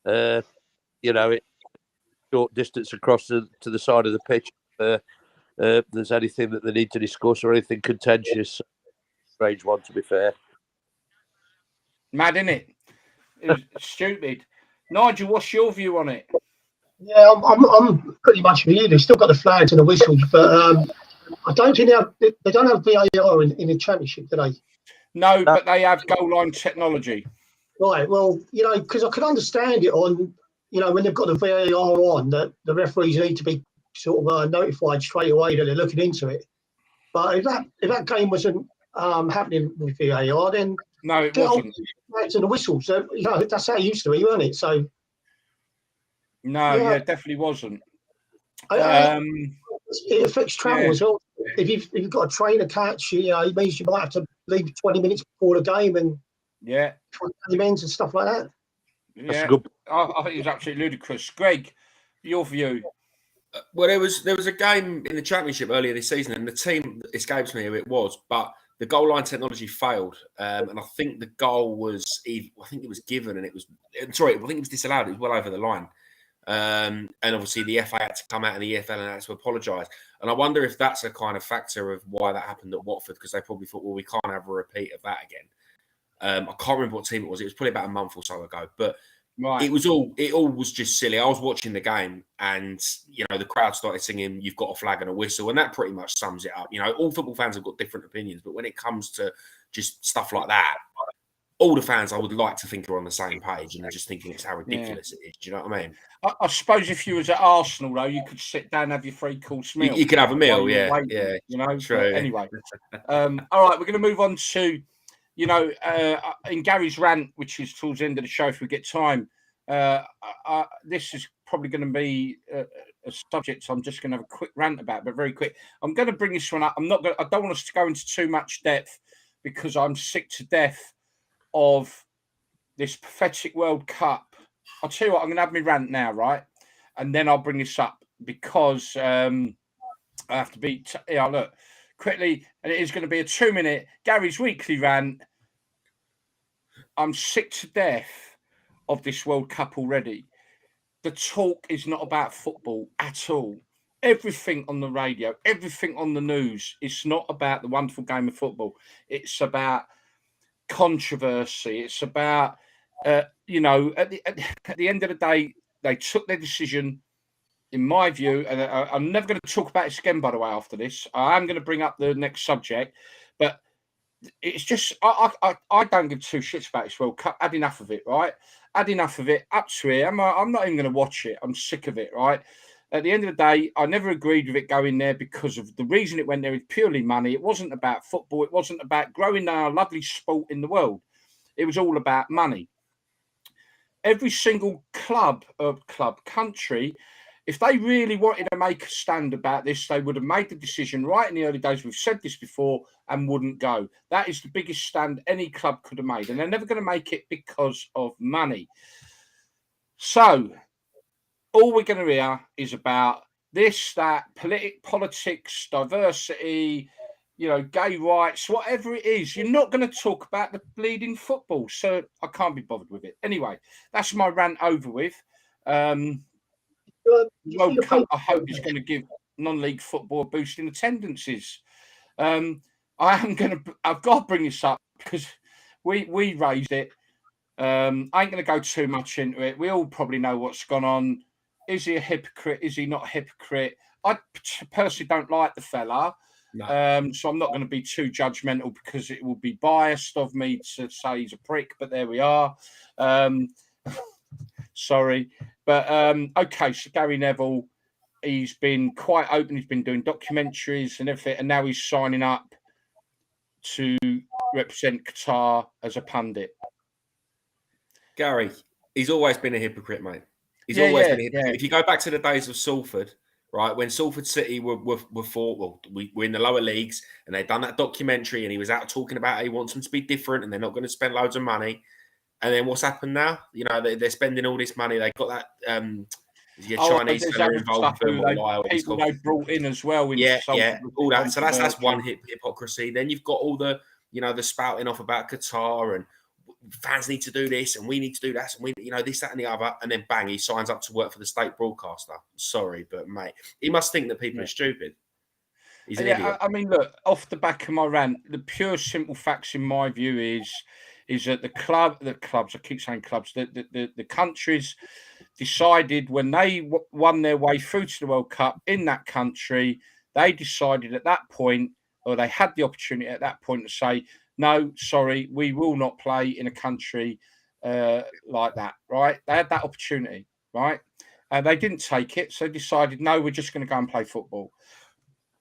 there. You know, it's short distance across to the side of the pitch. There's anything that they need to discuss or anything contentious. Strange one, to be fair. Mad, innit? It was stupid. Nigel, what's your view on it? Yeah, I'm pretty much with you. They've still got the flags and the whistles, but I don't think they don't have VAR in the Championship, do they? No, but they have goal line technology. Right. Well, because I can understand it on, when they've got the VAR on, that the referees need to be sort of notified straight away that they're looking into it. But if that game wasn't happening with VAR, then No, it wasn't. And the whistles, so, that's how it used to be, wasn't it? So No, yeah, it definitely wasn't. It affects travel as well. If you've got a train to catch, it means you might have to leave 20 minutes before the game and ends and stuff like that. Yeah, I think it was absolutely ludicrous. Greg, your view? Well, there was a game in the Championship earlier this season, and the team escapes me who it was, but the goal line technology failed, and I think the goal was it was given, and I think it was disallowed. It was well over the line, and obviously the FA had to come out and the EFL had to apologise. And I wonder if that's a kind of factor of why that happened at Watford, because they probably thought, well, we can't have a repeat of that again. I can't remember what team it was. It was probably about a month or so ago, but. Right. It all was just silly. I was watching the game and, the crowd started singing, "You've got a flag and a whistle." And that pretty much sums it up. All football fans have got different opinions, but when it comes to just stuff like that, all the fans I would like to think are on the same page and are just thinking it's how ridiculous it is. Do you know what I mean? I suppose if you was at Arsenal, though, you could sit down and have your 3-course meal. You could have a meal, yeah. True. But anyway. All right, we're going to move on to... in Gary's rant, which is towards the end of the show, if we get time, this is probably going to be a subject I'm just going to have a quick rant about, but very quick. I'm going to bring this one up. I don't want us to go into too much depth because I'm sick to death of this pathetic World Cup. I'll tell you what, I'm going to have my rant now, right? And then I'll bring this up because I have to be... look, quickly, and it is going to be a 2-minute Gary's weekly rant. I'm sick to death of this World Cup already. The talk is not about football at all. Everything on the radio, everything on the news, it's not about the wonderful game of football. It's about controversy. It's about, at the end of the day, they took their decision, in my view, and I'm never going to talk about this again, by the way, after this. I am going to bring up the next subject, but it's just, I don't give two shits about this World Cup. Had enough of it, right? Had enough of it. Up to here. I'm not even going to watch it. I'm sick of it, right? At the end of the day, I never agreed with it going there because of the reason it went there is purely money. It wasn't about football. It wasn't about growing our lovely sport in the world. It was all about money. Every single country, if they really wanted to make a stand about this, they would have made the decision right in the early days. We've said this before and wouldn't go. That is the biggest stand any club could have made. And they're never going to make it because of money. So all we're going to hear is about this, that, politics, diversity, gay rights, whatever it is. You're not going to talk about the bleeding football. So I can't be bothered with it. Anyway, that's my rant over with. World Cup, I hope, is going to give non-league football a boost in attendances. I've got to bring this up because we raised it. I ain't going to go too much into it. We all probably know what's gone on. Is he a hypocrite? Is he not a hypocrite? I personally don't like the fella. No. So I'm not going to be too judgmental because it will be biased of me to say he's a prick, but there we are. Sorry. But, okay, so Gary Neville, he's been quite open. He's been doing documentaries and everything, and now he's signing up to represent Qatar as a pundit. Gary, he's always been a hypocrite, mate. He's always been here. If you go back to the days of Salford, right, when Salford City were we're in the lower leagues, and they'd done that documentary, and he was out talking about how he wants them to be different, and they're not going to spend loads of money. And then what's happened now? You know, they're spending all this money. They got that Chinese fella involved with them, people they brought in as well. All that. So that's one hypocrisy. Then you've got all the the spouting off about Qatar and fans need to do this and we need to do that and we this, that, and the other, and then bang, he signs up to work for the state broadcaster. Sorry, but mate, he must think that people are stupid. He's an idiot. I mean, look, off the back of my rant, the pure simple facts in my view is that the clubs, I keep saying clubs, the countries decided when they won their way through to the World Cup in that country, they decided at that point, or they had the opportunity at that point to say, no, sorry, we will not play in a country like that, right? They had that opportunity, right? And they didn't take it, so they decided, no, we're just going to go and play football.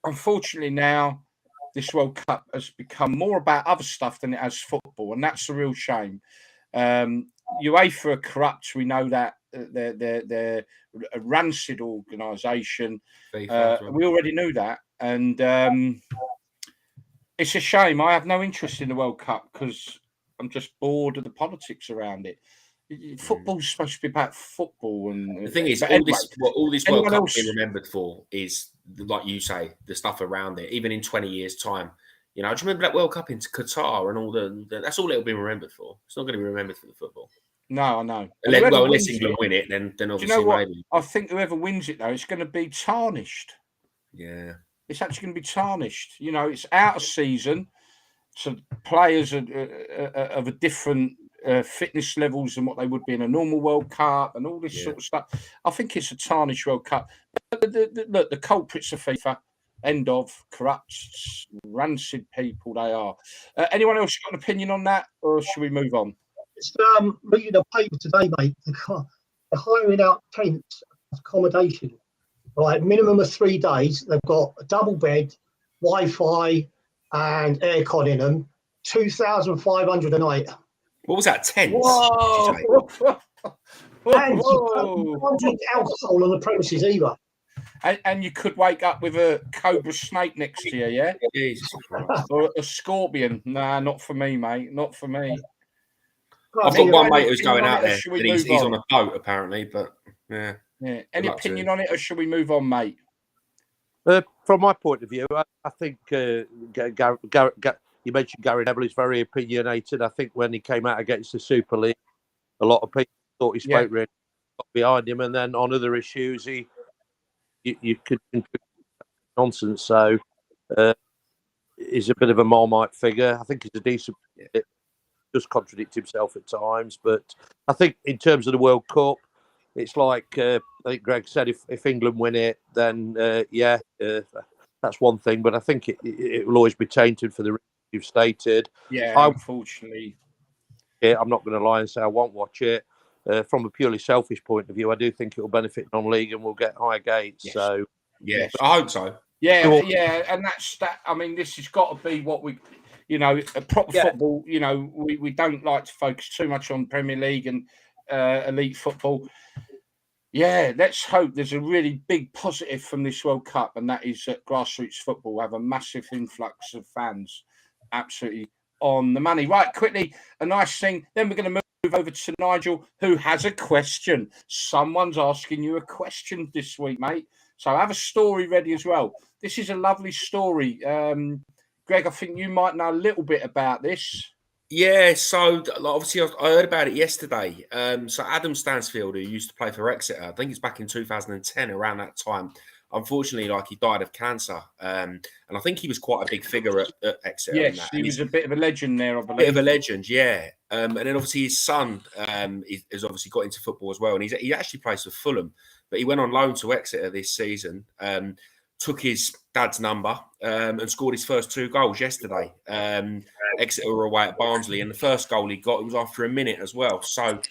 Unfortunately, now this World Cup has become more about other stuff than it has football, and that's a real shame. UEFA are corrupt. We know that they're a rancid organisation. We already knew that, and it's a shame. I have no interest in the World Cup because I'm just bored of the politics around it. Football's supposed to be about football, and the thing is, all this World Cup being remembered for is, like you say, the stuff around it. Even in 20 years' time, do you remember that World Cup in Qatar and all that's all it'll be remembered for. It's not going to be remembered for the football. No, I know. Unless England win it, then obviously, do you know what? maybe. I think whoever wins it though, it's going to be tarnished. Yeah. It's actually going to be tarnished. It's out of season, so players are of a different fitness levels than what they would be in a normal World Cup and all this sort of stuff. I think it's a tarnished World Cup. Look, the culprits of FIFA, end of, corrupt, rancid people they are. Anyone else got an opinion on that, or should we move on? It's reading a paper today, mate. They're hiring out tents, accommodation. Right, minimum of 3 days. They've got a double bed, Wi-Fi, and aircon in them. 2,500 a night. What was that? Tents? Whoa! And you can't drink alcohol on the premises either. And you could wake up with a cobra snake next to you, yeah? Jesus Christ. Or a scorpion. Nah, not for me, mate. Not for me. I've got one mate who's going out there, and he's on a boat apparently, but yeah. Yeah. Any opinion on it, or should we move on, mate? From my point of view, I think you mentioned Gary Neville is very opinionated. I think when he came out against the Super League, a lot of people thought he spoke really behind him, and then on other issues, you could nonsense. So he's a bit of a Marmite figure. I think he's a decent. Does contradict himself at times, but I think in terms of the World Cup, it's like I think Greg said, if England win it, then that's one thing. But I think it will always be tainted for the reasons you've stated. Yeah, unfortunately. Yeah, I'm not going to lie and say I won't watch it. From a purely selfish point of view, I do think it will benefit non-league and we'll get higher gates. Yes. So yes, I hope so. Yeah, and that's that. I mean, this has got to be what we. A proper football, we don't like to focus too much on Premier League and elite football. Yeah, let's hope there's a really big positive from this World Cup, and that is that grassroots football will have a massive influx of fans. Absolutely on the money. Right, quickly, a nice thing. Then we're going to move over to Nigel, who has a question. Someone's asking you a question this week, mate. So have a story ready as well. This is a lovely story. Greg, I think you might know a little bit about this. Yeah, so obviously I heard about it yesterday. So Adam Stansfield, who used to play for Exeter, I think it's back in 2010, around that time. Unfortunately, he died of cancer. And I think he was quite a big figure at Exeter. Yes, he was a bit of a legend there, I believe. Bit of a legend, yeah. And then obviously his son has obviously got into football as well. And he actually plays for Fulham, but he went on loan to Exeter this season. Took his dad's number and scored his first 2 goals yesterday. Exeter were away at Barnsley, and the first goal he got, it was after a minute as well. So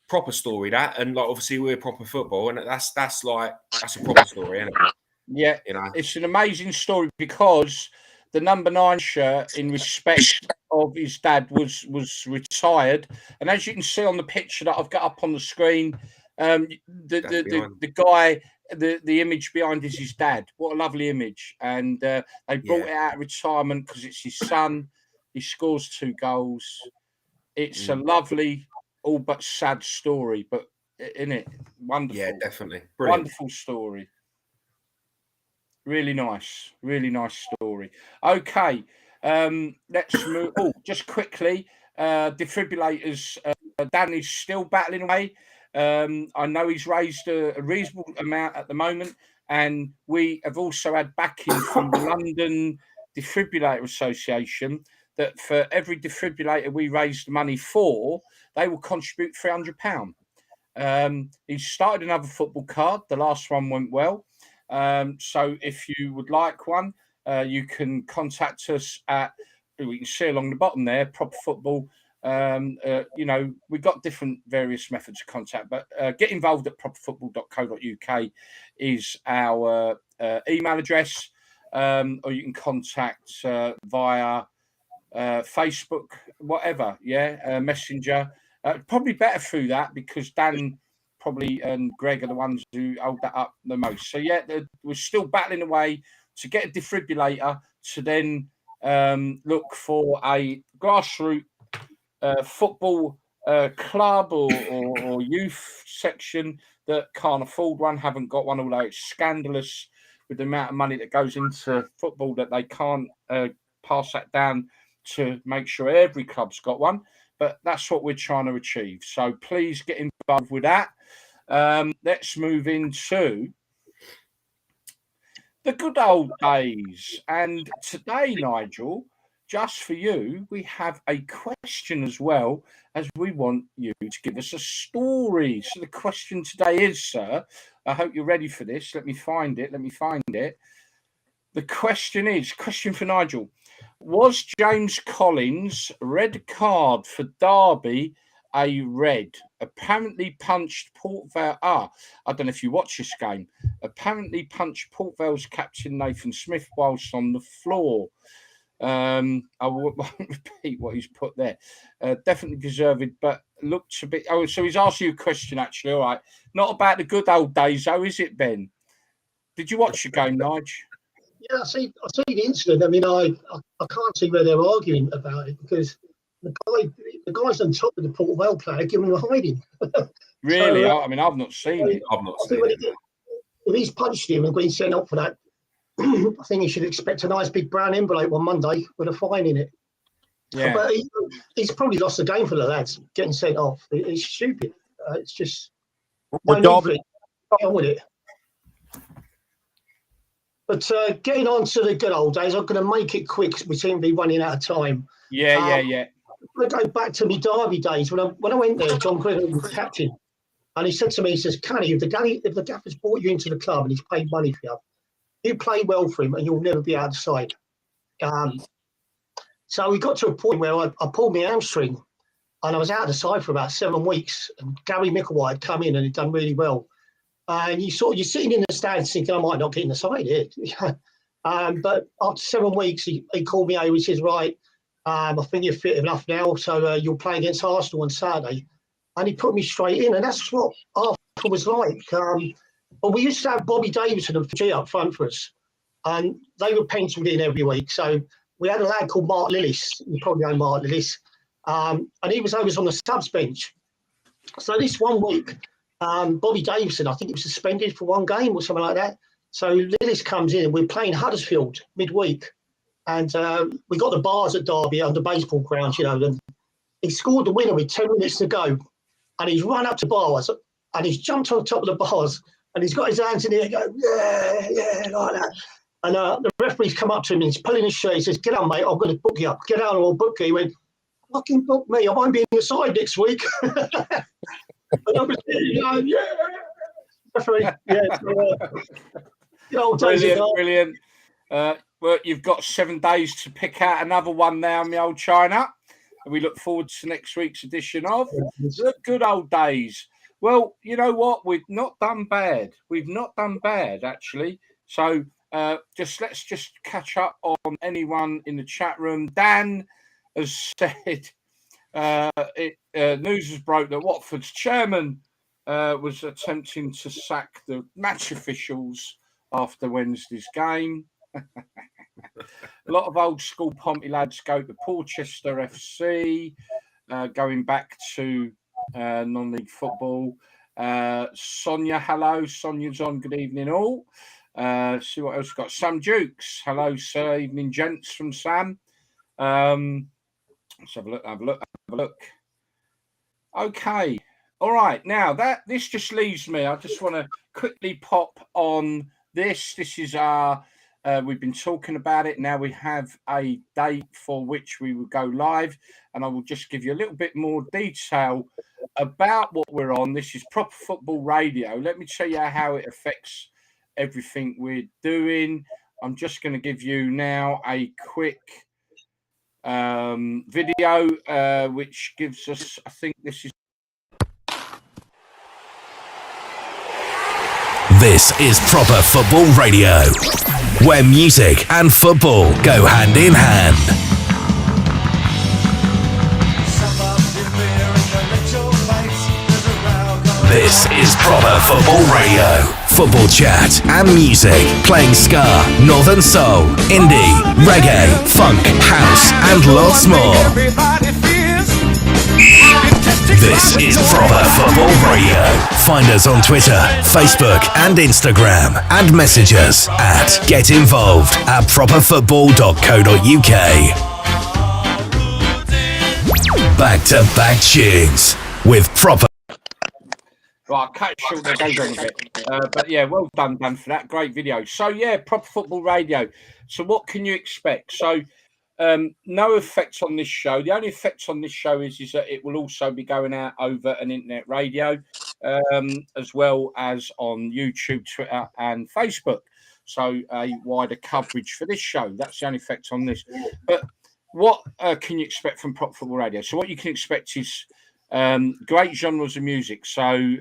proper story that, and obviously we're proper football, and that's a proper story, isn't it? Yeah, it's an amazing story because the number 9 shirt, in respect of his dad, was retired, and as you can see on the picture that I've got up on the screen, The guy, the image behind is his dad. What a lovely image. And they brought it out of retirement because it's his son. He scores 2 goals. It's a lovely, all but sad story, but in it, wonderful. Yeah, definitely. Brilliant. Wonderful story. Really nice story. Okay, let's move. Oh, just quickly, defibrillators. Dan is still battling away. I know he's raised a reasonable amount at the moment, and we have also had backing from the London Defibrillator Association that for every defibrillator we raise the money for, they will contribute £300. He's started another football card. The last one went well. So if you would like one, you can contact us at, we can see along the bottom there, Proper Football. We've got different various methods of contact, but get involved at properfootball.co.uk is our email address, or you can contact via Facebook, whatever, Messenger. Probably better through that because Dan probably and Greg are the ones who hold that up the most. So we're still battling away to get a defibrillator to then look for a grassroots football club or youth section that can't afford one, haven't got one, although it's scandalous with the amount of money that goes into football that they can't pass that down to make sure every club's got one. But that's what we're trying to achieve. So please get involved with that. Let's move into the good old days. And today, Nigel, just for you, we have a question as well, as we want you to give us a story. So the question today is, sir, I hope you're ready for this. Let me find it. The question for Nigel. Was James Collins' red card for Derby a red? Apparently punched Port Vale. I don't know if you watch this game. Apparently punched Port Vale's captain Nathan Smith whilst on the floor. I won't repeat what he's put there. Definitely deserved, but looked a bit. Oh, so he's asked you a question actually. All right, not about the good old days, though, is it, Ben? Did you watch the game, Nigel? Yeah, I see the incident. I mean, I can't see where they're arguing about it because the guy's on top of the Port Vale player, giving him a hiding. Really? I mean, I've not seen it. If he's punched him and been sent up for that, I think he should expect a nice big brown envelope on Monday with a fine in it. Yeah. But he's probably lost the game for the lads getting sent off. It's stupid. It's just no need for it. Get on with it. But getting on to the good old days, I'm going to make it quick because we seem to be running out of time. Yeah. I'm going to go back to my Derby days. When I went there, John Gregory was captain. And he said to me, he says, Canny, if the gaffer's brought you into the club and he's paid money for you play well for him and you'll never be out of the side. So we got to a point where I pulled my hamstring and I was out of the side for about 7 weeks. And Gary Micklewhite had come in and he'd done really well. And you're sitting in the stands thinking, I might not get in the side here. But after 7 weeks, he called me over. He says, right, I think you're fit enough now. So you'll play against Arsenal on Saturday. And he put me straight in. And that's what Arsenal was like. But we used to have Bobby Davidson and G up front for us. And they were penciled in every week. So we had a lad called Mark Lillis. You probably know Mark Lillis. And he was always on the subs bench. So this 1 week, Bobby Davidson, I think he was suspended for 1 game or something like that. So Lillis comes in and we're playing Huddersfield midweek. And we got the bars at Derby under baseball grounds, and he scored the winner with 10 minutes to go. And he's run up to bars and he's jumped on top of the bars and he's got his hands in the air going, yeah, like that. And the referee's come up to him and he's pulling his shirt. He says, get on, mate, I'm going to book you up. Get out or I'll book you. He went, fucking book me. I won't be in the side next week. And I was going, yeah. Referee, Brilliant. Well, you've got 7 days to pick out another one now in the old China. And we look forward to next week's edition of The Good Old Days. Well, you know what? We've not done bad. Actually. So let's just catch up on anyone in the chat room. Dan has said news has broke that Watford's chairman was attempting to sack the match officials after Wednesday's game. A lot of old school Pompey lads go to Porchester FC, going back to non-league football. Sonia, hello. Sonia's on. Good evening, all. See what else we've got. Sam Dukes, hello, sir. Evening, gents, from Sam. Let's have a look. Okay. All right. Now this just leaves me. I just want to quickly pop on this. This is our. We've been talking about it. Now we have a date for which we will go live, and I will just give you a little bit more detail about what we're on. This is Proper Football Radio. Let me tell you how it affects everything we're doing. I'm just going to give you now a quick video, which gives us, I think this is. This is Proper Football Radio, where music and football go hand in hand. This is Proper Football Radio. Football chat and music, playing ska, northern soul, indie, reggae, funk, house, and lots more. This is Proper Football Radio. Find us on Twitter, Facebook, and Instagram, and message us at getinvolved@properfootball.co.uk. Back-to-back tunes with Proper. Right, cut it short, that goes on a bit. But yeah, well done, Dan, for that. Great video. So yeah, Proper Football Radio. So what can you expect? So no effects on this show. The only effects on this show is that it will also be going out over an internet radio, as well as on YouTube, Twitter, and Facebook. So a wider coverage for this show. That's the only effect on this. But what can you expect from Proper Football Radio? So what you can expect is great genres of music. So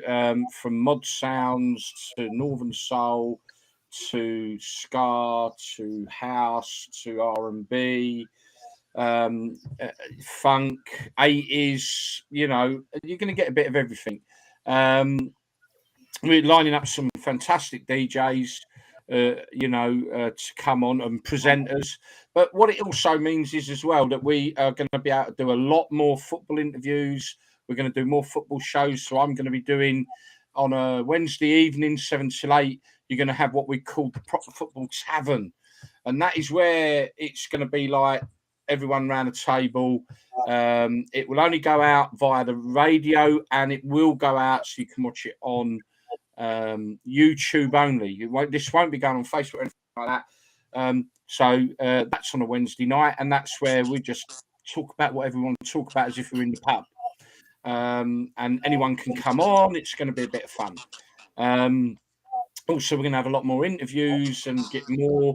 from mod sounds to northern soul to ska to house to R&B, funk, 80s, you know, you're going to get a bit of everything. We're lining up some fantastic DJs, to come on, and presenters. But what it also means is as well that we are going to be able to do a lot more football interviews. We're going to do more football shows. So I'm going to be doing on a Wednesday evening, 7 till 8, you're going to have what we call the Proper Football Tavern. And that is where it's going to be like everyone around the table. It will only go out via the radio, and it will go out so you can watch it on YouTube only. This won't be going on Facebook or anything like that. So that's on a Wednesday night, and that's where we just talk about whatever we want to talk about as if we're in the pub. And anyone can come on. It's going to be a bit of fun. Also, we're going to have a lot more interviews and get more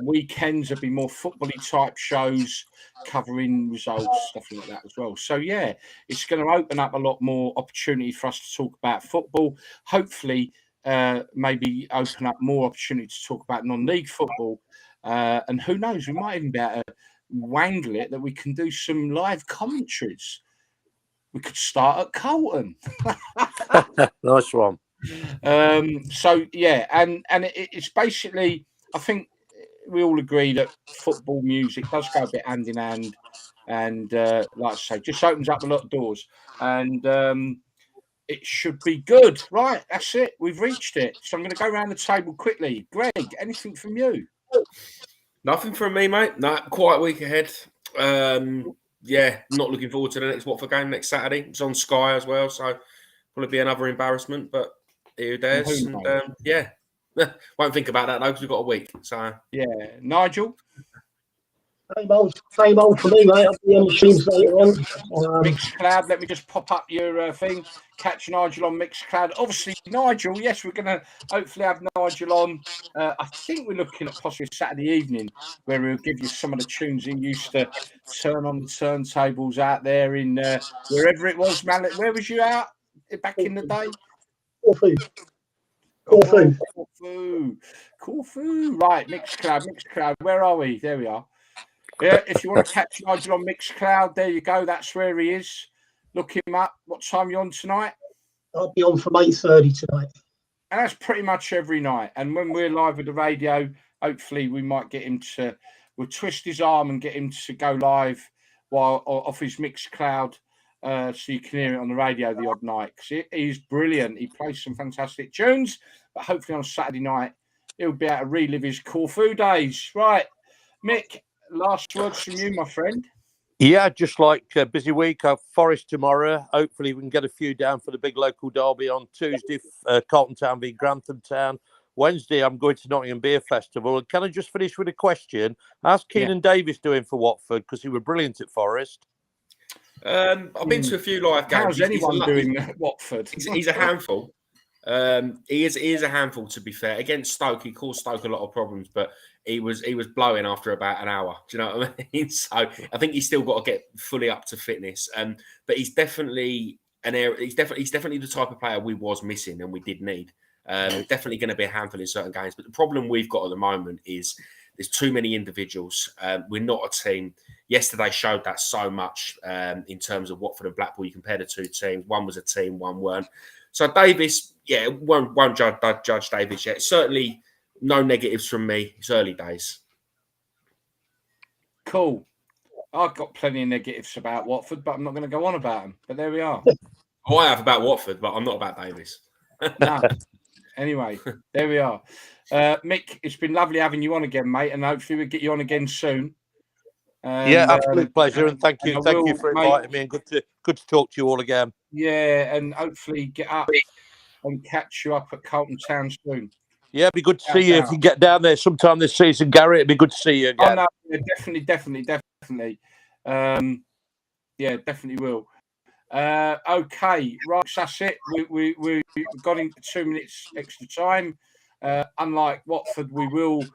weekends. There'll be more football-y type shows covering results, stuff like that as well. So, yeah, it's going to open up a lot more opportunity for us to talk about football. Hopefully, maybe open up more opportunity to talk about non-league football. And who knows, we might even be able to wangle it that we can do some live commentaries. We could start at Carlton. Nice one. So yeah, and it's basically, I think we all agree that football music does go a bit hand in hand, and like I say, just opens up a lot of doors, and it should be good. Right, that's it. We've reached it. So I'm going to go around the table quickly. Greg, anything from you? Nothing from me, mate. No, quiet week ahead. Yeah, not looking forward to the next Watford game next Saturday. It's on Sky as well, so probably be another embarrassment, but here it is. And yeah, won't think about that though because we've got a week. So yeah, Nigel. Same old for me, mate. I'll be on the streams later on. Mixcloud, let me just pop up your thing. Catch Nigel on Mixcloud. Obviously, Nigel, yes, we're going to hopefully have Nigel on. I think we're looking at possibly Saturday evening where we'll give you some of the tunes he used to turn on the turntables out there in wherever it was, man. Where was you out back in the day? Corfu. Right, Mixcloud. Where are we? There we are. Yeah, if you want to catch Nigel on Mixcloud, there you go. That's where he is. Look him up. What time are you on tonight? I'll be on from 8:30 tonight. And that's pretty much every night. And when we're live with the radio, hopefully we might get him to, we'll twist his arm and get him to go live while off his mixed cloud, so you can hear it on the radio the odd night. Because he's brilliant. He plays some fantastic tunes. But hopefully on Saturday night, he'll be able to relive his Corfu days. Right, Mick, last words from you, my friend. Yeah, just like a busy week. Forest tomorrow. Hopefully, we can get a few down for the big local derby on Tuesday. Carlton Town v Grantham Town. Wednesday, I'm going to Nottingham Beer Festival. And can I just finish with a question? How's Keenan Davis doing for Watford? Because he was brilliant at Forest. I've been to a few live games. How's anyone doing at Watford? He's a handful. He is a handful, to be fair. Against Stoke, he caused Stoke a lot of problems, but he was blowing after about an hour. Do you know what I mean? So I think he's still got to get fully up to fitness. But he's definitely he's definitely the type of player we was missing and we did need. Definitely going to be a handful in certain games. But the problem we've got at the moment is there's too many individuals. We're not a team. Yesterday showed that so much in terms of Watford and Blackpool. You compare the two teams. One was a team, one weren't. So Davis, won't judge Davis yet. Certainly no negatives from me. It's early days. Cool. I've got plenty of negatives about Watford, but I'm not going to go on about them. But there we are. Oh, I have about Watford, but I'm not about Davis. No. Anyway, there we are. Mick, it's been lovely having you on again, mate, and hopefully we'll get you on again soon. Yeah, absolute pleasure, and thank you for inviting me, and good to talk to you all again. Yeah, and hopefully get up and catch you up at Carlton Town soon. Yeah, it'd be good to see you if you get down there sometime this season, Gary. It'd be good to see you again. Oh, no, definitely. Yeah, definitely will. Okay, right, so that's it. We got into 2 minutes extra time. Unlike Watford, we will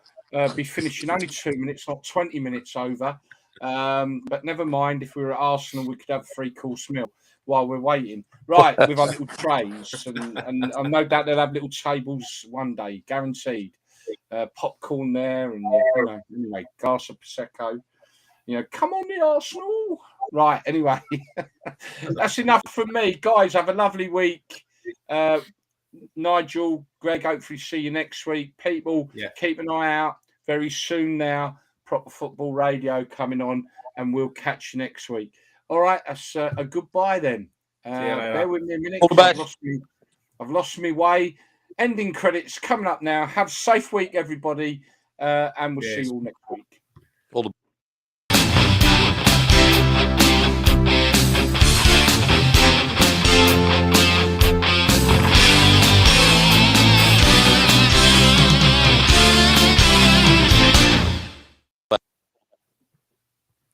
be finishing only 2 minutes, not 20 minutes over. But never mind, if we were at Arsenal, we could have a 3-course meal while we're waiting. Right, with our little trays. And I'm no doubt they'll have little tables one day, guaranteed. Popcorn there, and anyway, glass of Prosecco. Come on in, Arsenal. Right, anyway, that's enough from me. Guys, have a lovely week. Nigel, Greg, hopefully see you next week. People, keep an eye out very soon now. Proper Football Radio coming on, and we'll catch you next week. All right, that's a goodbye then. Bear with me a minute. All the best. I've lost my way. Ending credits coming up now. Have a safe week, everybody, and we'll see you all next week.